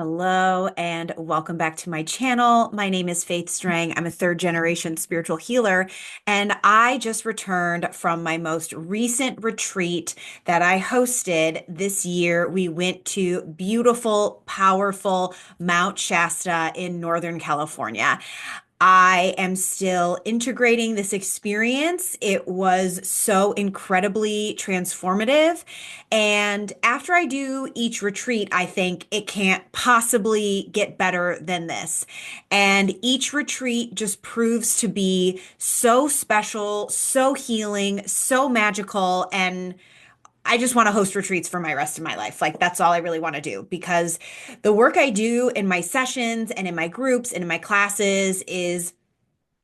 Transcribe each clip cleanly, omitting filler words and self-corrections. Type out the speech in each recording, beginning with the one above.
Hello and welcome back to my channel. My name is Faith Strang. I'm a third generation spiritual healer, and I just returned from my most recent retreat that I hosted this year. We went to beautiful, powerful Mount Shasta in Northern California. I am still integrating this experience. It was so incredibly transformative. And after I do each retreat, I think it can't possibly get better than this. And each retreat just proves to be so special, so healing, so magical. And I just want to host retreats for my rest of my life. Like, that's all I really want to do because the work I do in my sessions and in my groups and in my classes is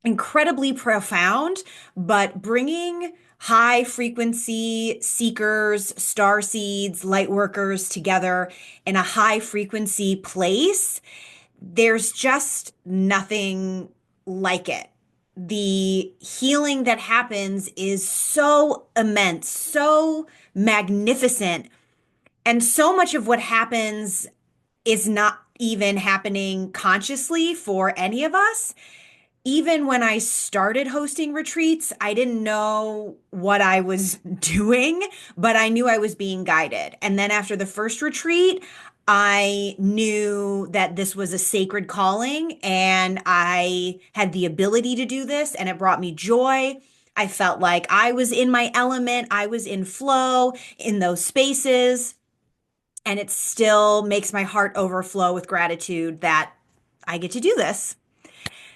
incredibly profound, but bringing high frequency seekers, star seeds, light workers together in a high frequency place, there's just nothing like it. The healing that happens is so immense, so magnificent, and so much of what happens is not even happening consciously for any of us. Even when I started hosting retreats, I didn't know what I was doing, but I knew I was being guided. And then after the first retreat, I knew that this was a sacred calling and I had the ability to do this, and it brought me joy. I felt like I was in my element, I was in flow in those spaces, and it still makes my heart overflow with gratitude that I get to do this.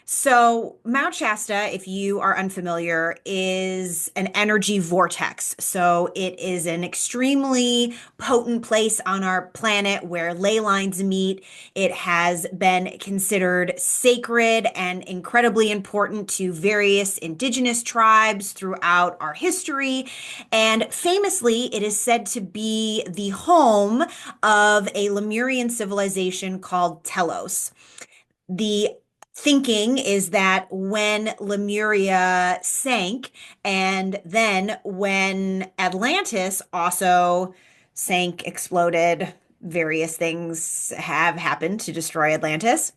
So, Mount Shasta, if you are unfamiliar, is an energy vortex. So, it is an extremely potent place on our planet where ley lines meet. It has been considered sacred and incredibly important to various indigenous tribes throughout our history. And famously, it is said to be the home of a Lemurian civilization called Telos. The thinking is that when Lemuria sank, and then when Atlantis also sank, exploded, various things have happened to destroy Atlantis,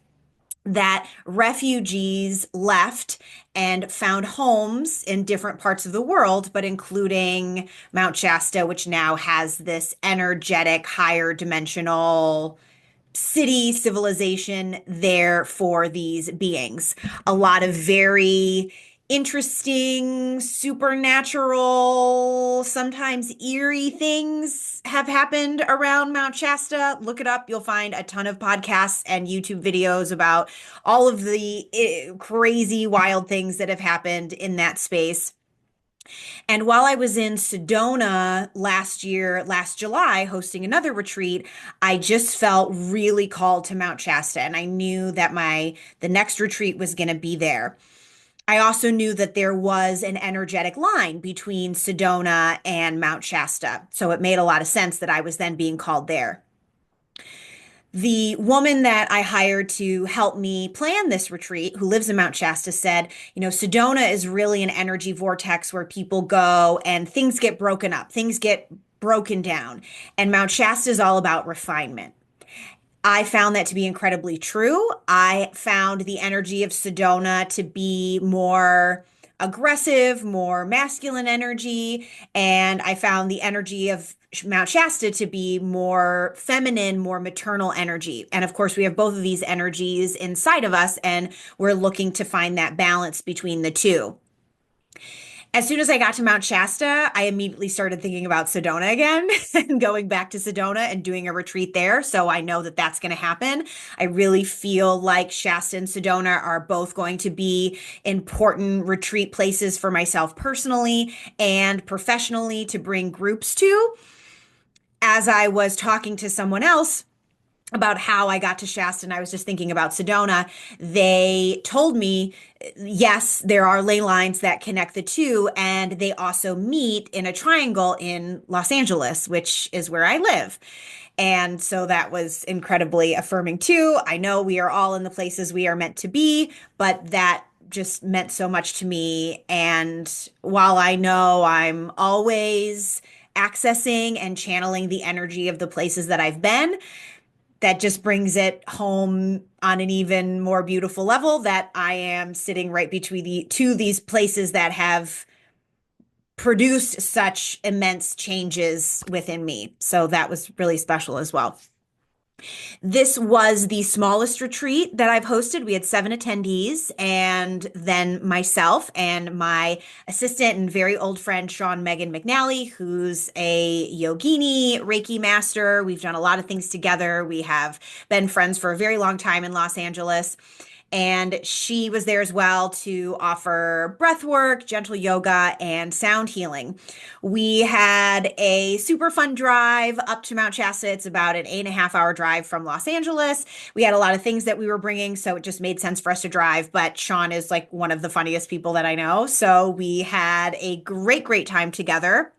that refugees left and found homes in different parts of the world, but including Mount Shasta, which now has this energetic, higher dimensional city civilization there for these beings. A lot of very interesting, supernatural, sometimes eerie things have happened around Mount Shasta. Look it up. You'll find a ton of podcasts and YouTube videos about all of the crazy, wild things that have happened in that space. And while I was in Sedona last year, last July, hosting another retreat, I just felt really called to Mount Shasta, and I knew that the next retreat was going to be there. I also knew that there was an energetic line between Sedona and Mount Shasta, so it made a lot of sense that I was then being called there. The woman that I hired to help me plan this retreat, who lives in Mount Shasta, said, Sedona is really an energy vortex where people go and things get broken up, things get broken down. And Mount Shasta is all about refinement. I found that to be incredibly true. I found the energy of Sedona to be more aggressive, more masculine energy, and I found the energy of Mount Shasta to be more feminine, more maternal energy. And of course, we have both of these energies inside of us, and we're looking to find that balance between the two. As soon as I got to Mount Shasta, I immediately started thinking about Sedona again and going back to Sedona and doing a retreat there. So I know that that's going to happen. I really feel like Shasta and Sedona are both going to be important retreat places for myself personally and professionally to bring groups to. As I was talking to someone else about how I got to Shasta, and I was just thinking about Sedona, they told me, yes, there are ley lines that connect the two, and they also meet in a triangle in Los Angeles, which is where I live. And so that was incredibly affirming too. I know we are all in the places we are meant to be, but that just meant so much to me. And while I know I'm always accessing and channeling the energy of the places that I've been, that just brings it home on an even more beautiful level that I am sitting right between the two these places that have produced such immense changes within me. So that was really special as well. This was the smallest retreat that I've hosted. We had 7 attendees, and then myself and my assistant and very old friend, Sean Megan McNally, who's a yogini, Reiki master. We've done a lot of things together. We have been friends for a very long time in Los Angeles. And she was there as well to offer breath work, gentle yoga, and sound healing. We had a super fun drive up to Mount Shasta. It's about an 8.5 hour drive from Los Angeles. We had a lot of things that we were bringing, so it just made sense for us to drive. But Sean is like one of the funniest people that I know. So we had a great, great time together.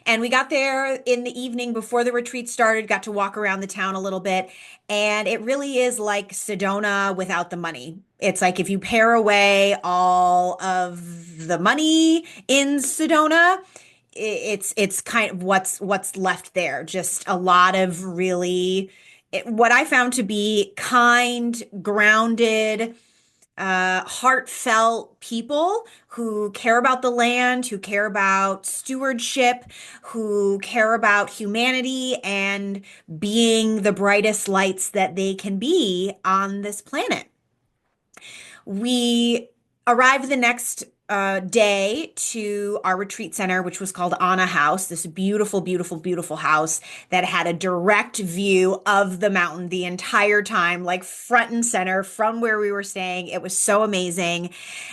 And we got there in the evening before the retreat started, got to walk around the town a little bit. And it really is like Sedona without the money. It's like if you pare away all of the money in Sedona, it's kind of what's left there. Just a lot of really what I found to be kind, grounded, heartfelt people who care about the land, who care about stewardship, who care about humanity and being the brightest lights that they can be on this planet. We arrived the next day to our retreat center, which was called Anna House, this beautiful, beautiful, beautiful house that had a direct view of the mountain the entire time, like front and center from where we were staying. It was so amazing.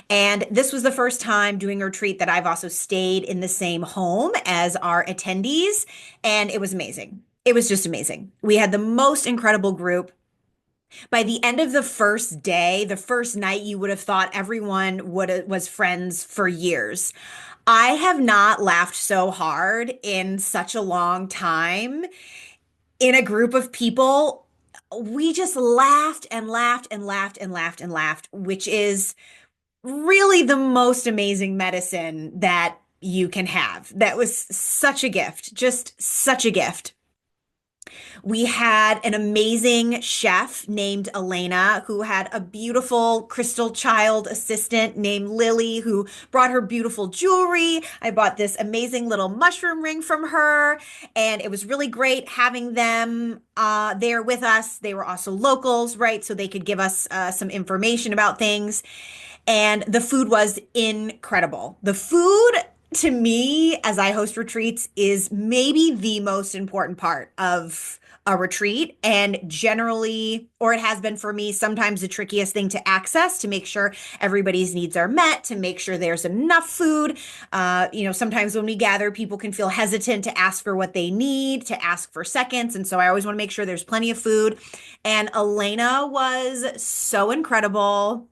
And this was the first time doing a retreat that I've also stayed in the same home as our attendees. And it was amazing. It was just amazing. We had the most incredible group. By the end of the first day, the first night, you would have thought everyone was friends for years. I have not laughed so hard in such a long time in a group of people. We just laughed and laughed and laughed and laughed and laughed, which is really the most amazing medicine that you can have. That was such a gift, just such a gift. We had an amazing chef named Elena who had a beautiful crystal child assistant named Lily who brought her beautiful jewelry. I bought this amazing little mushroom ring from her, and it was really great having them there with us. They were also locals, right? So they could give us some information about things. And the food was incredible. The food to me, as I host retreats, is maybe the most important part of a retreat, and generally, or it has been for me, sometimes the trickiest thing to access to make sure everybody's needs are met, to make sure there's enough food. Sometimes when we gather, people can feel hesitant to ask for what they need, to ask for seconds. And so I always want to make sure there's plenty of food. And Elena was so incredible.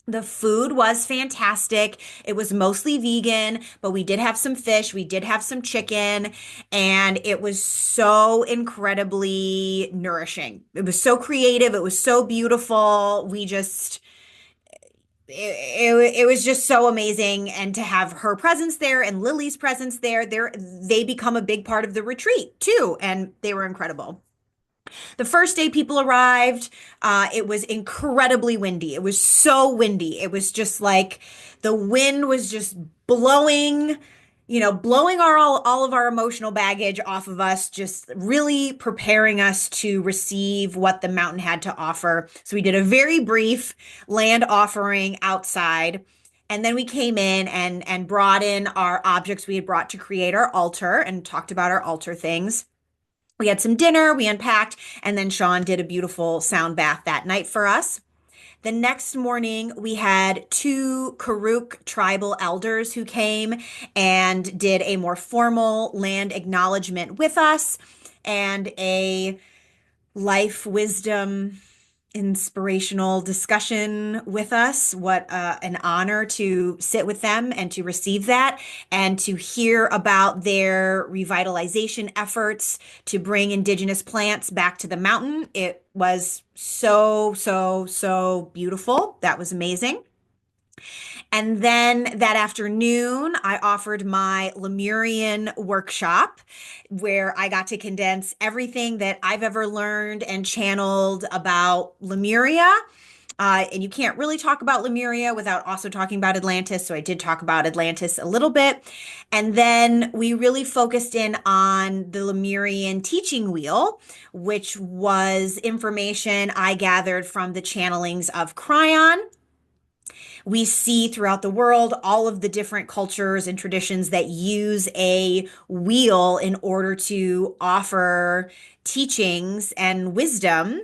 The food was fantastic. It was mostly vegan, but we did have some fish, we did have some chicken, and it was so incredibly nourishing. It was so creative, it was so beautiful. It was just so amazing, and to have her presence there and Lily's presence there, they become a big part of the retreat too, and they were incredible. The first day people arrived, it was incredibly windy. It was so windy. It was just like the wind was just blowing, blowing all of our emotional baggage off of us, just really preparing us to receive what the mountain had to offer. So we did a very brief land offering outside. And then we came in and brought in our objects we had brought to create our altar and talked about our altar things. We had some dinner, we unpacked, and then Sean did a beautiful sound bath that night for us. The next morning, we had two Karuk tribal elders who came and did a more formal land acknowledgement with us and a life wisdom inspirational discussion with us. What an honor to sit with them and to receive that and to hear about their revitalization efforts to bring indigenous plants back to the mountain. It was so, so, so beautiful. That was amazing. And then that afternoon, I offered my Lemurian workshop where I got to condense everything that I've ever learned and channeled about Lemuria. And you can't really talk about Lemuria without also talking about Atlantis. So I did talk about Atlantis a little bit. And then we really focused in on the Lemurian teaching wheel, which was information I gathered from the channelings of Cryon. We see throughout the world all of the different cultures and traditions that use a wheel in order to offer teachings and wisdom.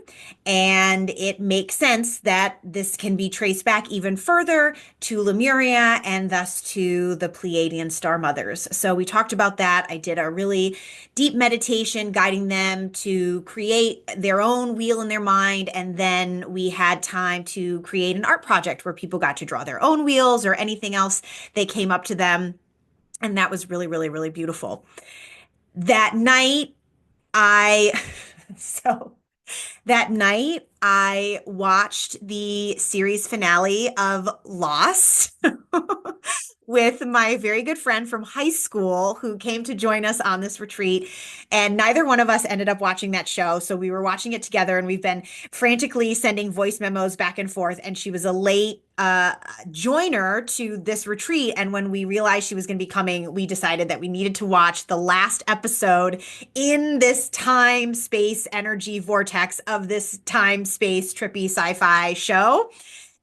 And it makes sense that this can be traced back even further to Lemuria and thus to the Pleiadian star mothers. So we talked about that. I did a really deep meditation guiding them to create their own wheel in their mind. And then we had time to create an art project where people got to draw their own wheels or anything else they came up to them. And that was really, really, really beautiful. That night, I, so that night, I watched the series finale of Lost with my very good friend from high school who came to join us on this retreat. And neither one of us ended up watching that show. So we were watching it together and we've been frantically sending voice memos back and forth. And she was a late joiner to this retreat. And when we realized she was going to be coming, we decided that we needed to watch the last episode in this time, space, energy vortex of this time, space, trippy sci-fi show.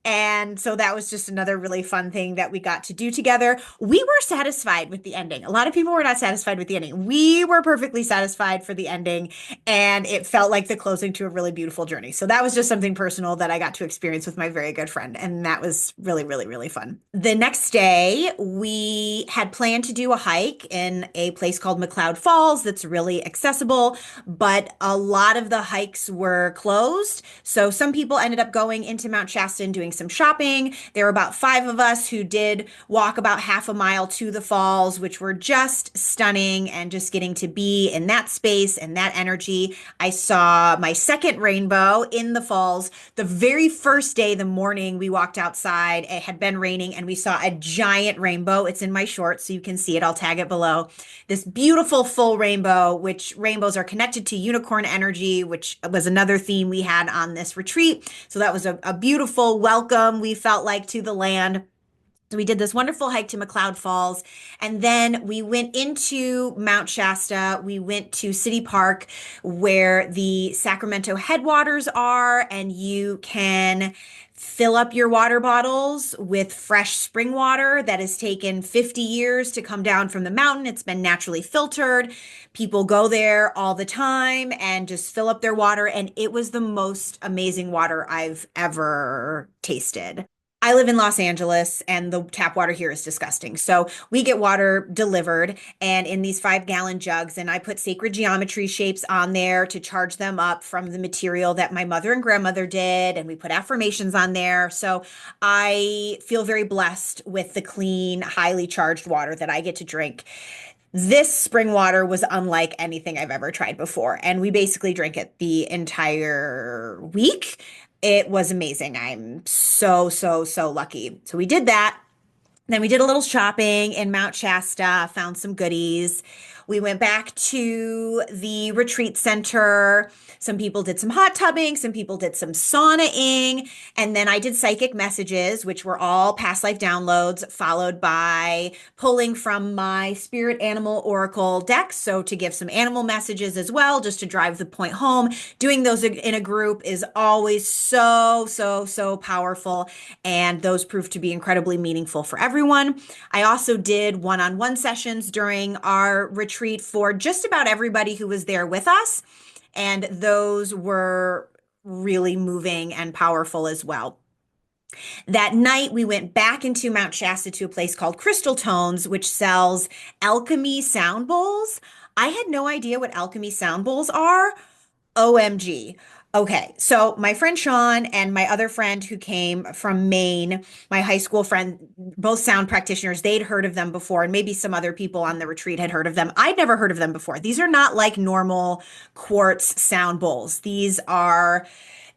And so that was just another really fun thing that we got to do together. We were satisfied with the ending. A lot of people were not satisfied with the ending. We were perfectly satisfied for the ending, and it felt like the closing to a really beautiful journey. So that was just something personal that I got to experience with my very good friend, and that was really, really, really fun. The next day, we had planned to do a hike in a place called McCloud Falls that's really accessible, but a lot of the hikes were closed. So some people ended up going into Mount Shasta and doing some shopping. There were about 5 of us who did walk about half a mile to the falls, which were just stunning, and just getting to be in that space and that energy. I saw my second rainbow in the falls. The very first day, the morning we walked outside, it had been raining and we saw a giant rainbow. It's in my shorts, so you can see it. I'll tag it below. This beautiful full rainbow, which rainbows are connected to unicorn energy, which was another theme we had on this retreat. So that was a beautiful welcome we felt like to the land. So we did this wonderful hike to McCloud Falls, and then we went into Mount Shasta. We went to City Park where the Sacramento headwaters are, and you can fill up your water bottles with fresh spring water that has taken 50 years to come down from the mountain. It's been naturally filtered. People go there all the time and just fill up their water, and it was the most amazing water I've ever tasted. I live in Los Angeles and the tap water here is disgusting. So we get water delivered and in these 5-gallon jugs, and I put sacred geometry shapes on there to charge them up from the material that my mother and grandmother did. And we put affirmations on there. So I feel very blessed with the clean, highly charged water that I get to drink. This spring water was unlike anything I've ever tried before. And we basically drank it the entire week. It was amazing. I'm so, so, so lucky. So we did that. Then we did a little shopping in Mount Shasta, found some goodies. We went back to the retreat center. Some people did some hot tubbing, some people did some saunaing, and then I did psychic messages, which were all past life downloads, followed by pulling from my spirit animal oracle deck. So to give some animal messages as well, just to drive the point home. Doing those in a group is always so, so, so powerful, and those prove to be incredibly meaningful for everyone. I also did one-on-one sessions during our retreat for just about everybody who was there with us. And those were really moving and powerful as well. That night, we went back into Mount Shasta to a place called Crystal Tones, which sells alchemy sound bowls. I had no idea what alchemy sound bowls are. OMG. Okay, so my friend Sean and my other friend who came from Maine, my high school friend, both sound practitioners, they'd heard of them before, and maybe some other people on the retreat had heard of them. I'd never heard of them before. These are not like normal quartz sound bowls. These are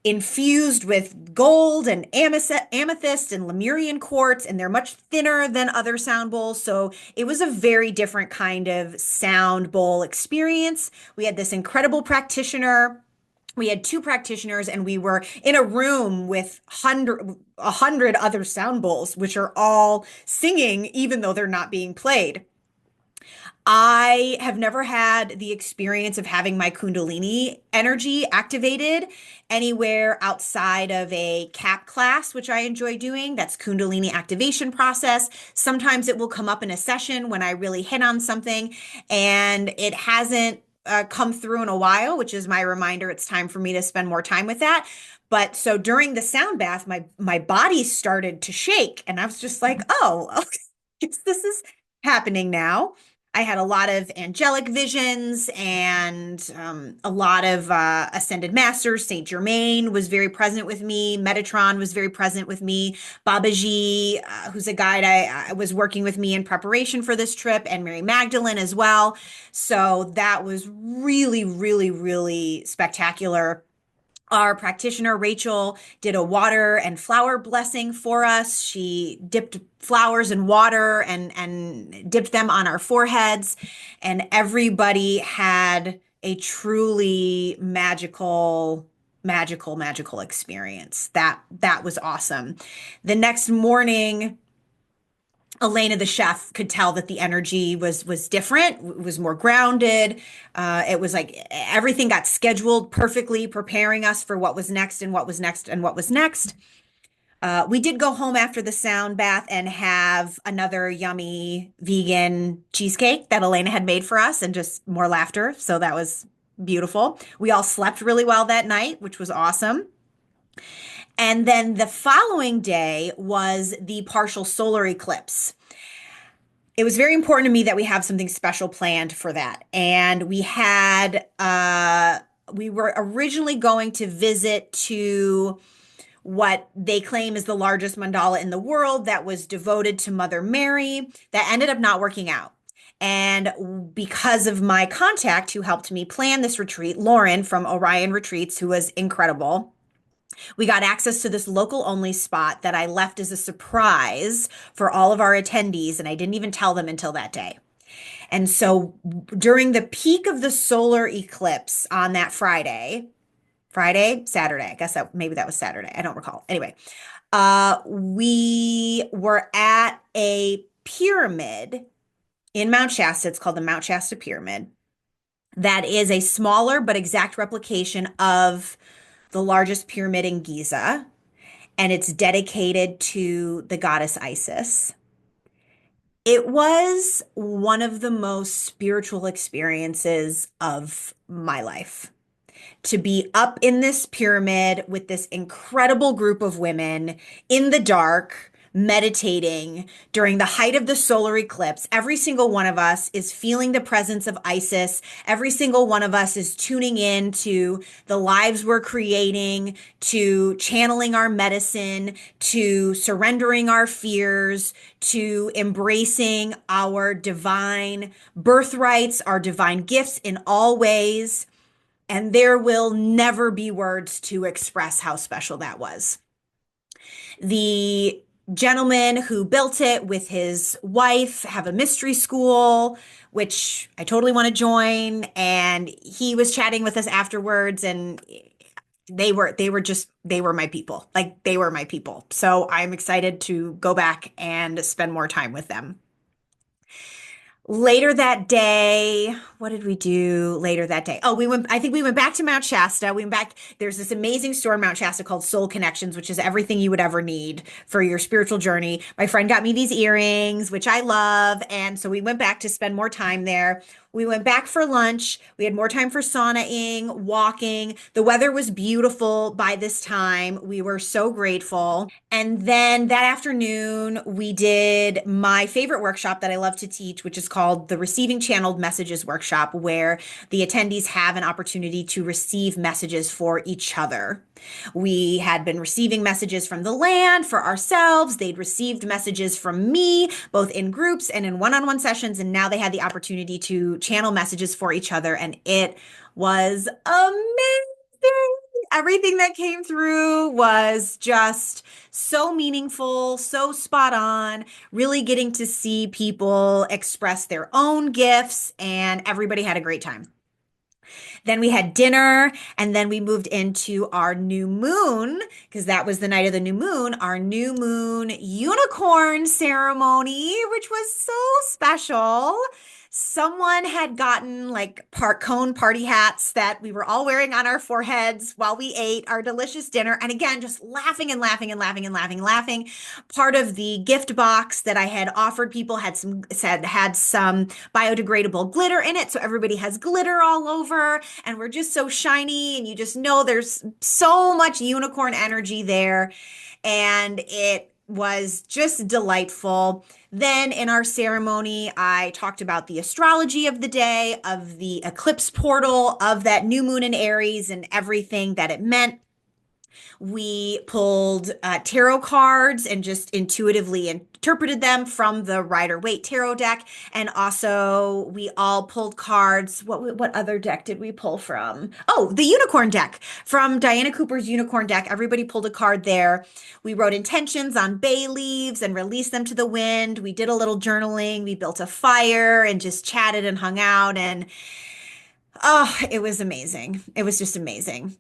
infused with gold and amethyst and Lemurian quartz, and they're much thinner than other sound bowls. So it was a very different kind of sound bowl experience. We had this incredible practitioner. We had two practitioners, and we were in a room with 100 other sound bowls, which are all singing, even though they're not being played. I have never had the experience of having my Kundalini energy activated anywhere outside of a CAP class, which I enjoy doing. That's Kundalini activation process. Sometimes it will come up in a session when I really hit on something and it hasn't come through in a while, which is my reminder it's time for me to spend more time with that. But so during the sound bath, my body started to shake, and I was just like, oh, okay, guess this is happening now. I had a lot of angelic visions and a lot of ascended masters. Saint Germain was very present with me. Metatron was very present with me. Babaji, who's a guide I was working with me in preparation for this trip, and Mary Magdalene as well. So that was really, really, really spectacular. Our practitioner, Rachel, did a water and flower blessing for us. She dipped flowers in water and dipped them on our foreheads. And everybody had a truly magical experience. That was awesome. The next morning, Elena, the chef, could tell that the energy was different, was more grounded. It was like everything got scheduled perfectly, preparing us for what was next and what was next and what was next. We did go home after the sound bath and have another yummy vegan cheesecake that Elena had made for us, and just more laughter. So that was beautiful. We all slept really well that night, which was awesome. And then the following day was the partial solar eclipse. It was very important to me that we have something special planned for that. And we were originally going to visit to what they claim is the largest mandala in the world that was devoted to Mother Mary. That ended up not working out. And because of my contact who helped me plan this retreat, Lauren from Orion Retreats, who was incredible, we got access to this local only spot that I left as a surprise for all of our attendees, and I didn't even tell them until that day. And so during the peak of the solar eclipse on that Saturday, I guess maybe that was Saturday. I don't recall. Anyway, we were at a pyramid in Mount Shasta. It's called the Mount Shasta Pyramid. That is a smaller but exact replication of the largest pyramid in Giza, and it's dedicated to the goddess Isis. It was one of the most spiritual experiences of my life, to be up in this pyramid with this incredible group of women in the dark, meditating during the height of the solar eclipse. Every single one of us is feeling the presence of Isis. Every single one of us is tuning in to the lives we're creating, to channeling our medicine, to surrendering our fears, to embracing our divine birthrights, our divine gifts in all ways. And there will never be words to express how special that was. The gentleman who built it with his wife have a mystery school, which I totally want to join. And he was chatting with us afterwards, and they were my people. Like, they were my people. So I'm excited to go back and spend more time with them. Later that day, what did we do later that day? Oh, I think we went back to Mount Shasta. We went back. There's this amazing store in Mount Shasta called Soul Connections, which is everything you would ever need for your spiritual journey. My friend got me these earrings, which I love. And so we went back to spend more time there. We went back for lunch. We had more time for saunaing, walking. The weather was beautiful by this time. We were so grateful. And then that afternoon, we did my favorite workshop that I love to teach, which is called the Receiving Channeled Messages Workshop, where the attendees have an opportunity to receive messages for each other. We had been receiving messages from the land for ourselves. They'd received messages from me, both in groups and in one-on-one sessions. And now they had the opportunity to channel messages for each other. And it was amazing. Everything that came through was just so meaningful, so spot on, really getting to see people express their own gifts, and everybody had a great time. Then we had dinner, and then we moved into our new moon, because that was the night of the new moon, our new moon unicorn ceremony, which was so special. Someone had gotten like cone party hats that we were all wearing on our foreheads while we ate our delicious dinner. And again, just laughing and laughing and laughing and laughing and laughing. Part of the gift box that I had offered people had some biodegradable glitter in it. So everybody has glitter all over, and we're just so shiny, and you just know there's so much unicorn energy there. And it was just delightful. Then in our ceremony, I talked about the astrology of the day, of the eclipse portal, of that new moon in Aries and everything that it meant. We pulled tarot cards and just intuitively interpreted them from the Rider-Waite tarot deck. And also, we all pulled cards. What other deck did we pull from? Oh, the unicorn deck from Diana Cooper's unicorn deck. Everybody pulled a card there. We wrote intentions on bay leaves and released them to the wind. We did a little journaling. We built a fire and just chatted and hung out. And oh, it was amazing. It was just amazing.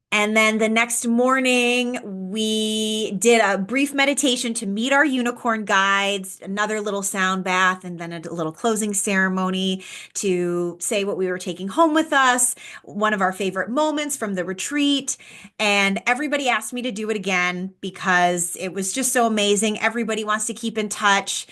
And then the next morning, we did a brief meditation to meet our unicorn guides, another little sound bath, and then a little closing ceremony to say what we were taking home with us, one of our favorite moments from the retreat. And everybody asked me to do it again because it was just so amazing. Everybody wants to keep in touch.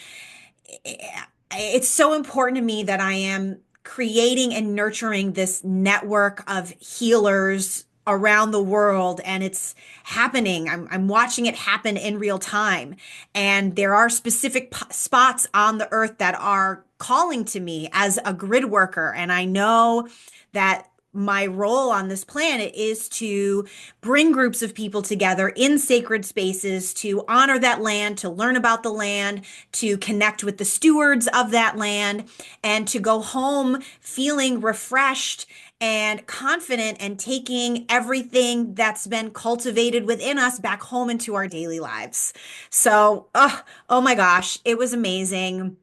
It's so important to me that I am creating and nurturing this network of healers around the world, and it's happening. I'm watching it happen in real time, and there are specific spots on the earth that are calling to me as a grid worker, and I know that my role on this planet is to bring groups of people together in sacred spaces to honor that land, to learn about the land, to connect with the stewards of that land, and to go home feeling refreshed and confident and taking everything that's been cultivated within us back home into our daily lives. So, oh my gosh, it was amazing.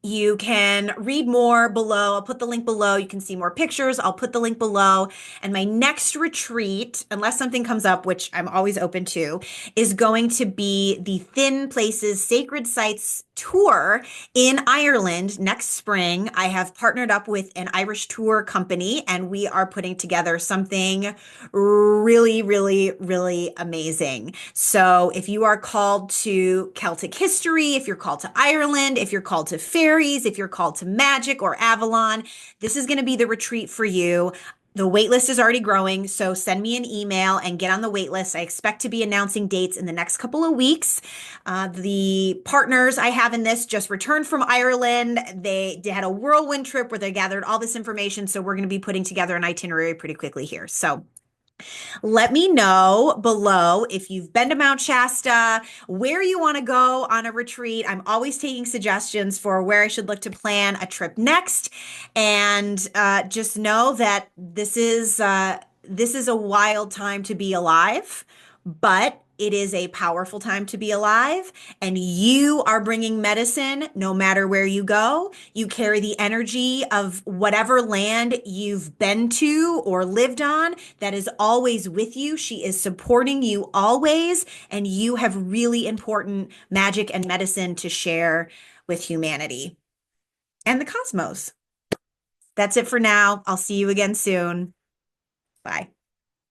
You can read more below. I'll put the link below. You can see more pictures. I'll put the link below. And my next retreat, unless something comes up, which I'm always open to, is going to be the Thin Places Sacred Sites tour in Ireland next spring. I have partnered up with an Irish tour company, and we are putting together something really, really, really amazing. So if you are called to Celtic history, if you're called to Ireland, if you're called to fairies, if you're called to magic or Avalon, this is going to be the retreat for you. The wait list is already growing, so send me an email and get on the wait list. I expect to be announcing dates in the next couple of weeks. The partners I have in this just returned from Ireland. They had a whirlwind trip where they gathered all this information, so we're going to be putting together an itinerary pretty quickly here. So let me know below if you've been to Mount Shasta, where you want to go on a retreat. I'm always taking suggestions for where I should look to plan a trip next. And just know that this is a wild time to be alive, but it is a powerful time to be alive, and you are bringing medicine no matter where you go. You carry the energy of whatever land you've been to or lived on that is always with you. She is supporting you always, and you have really important magic and medicine to share with humanity and the cosmos. That's it for now. I'll see you again soon. Bye.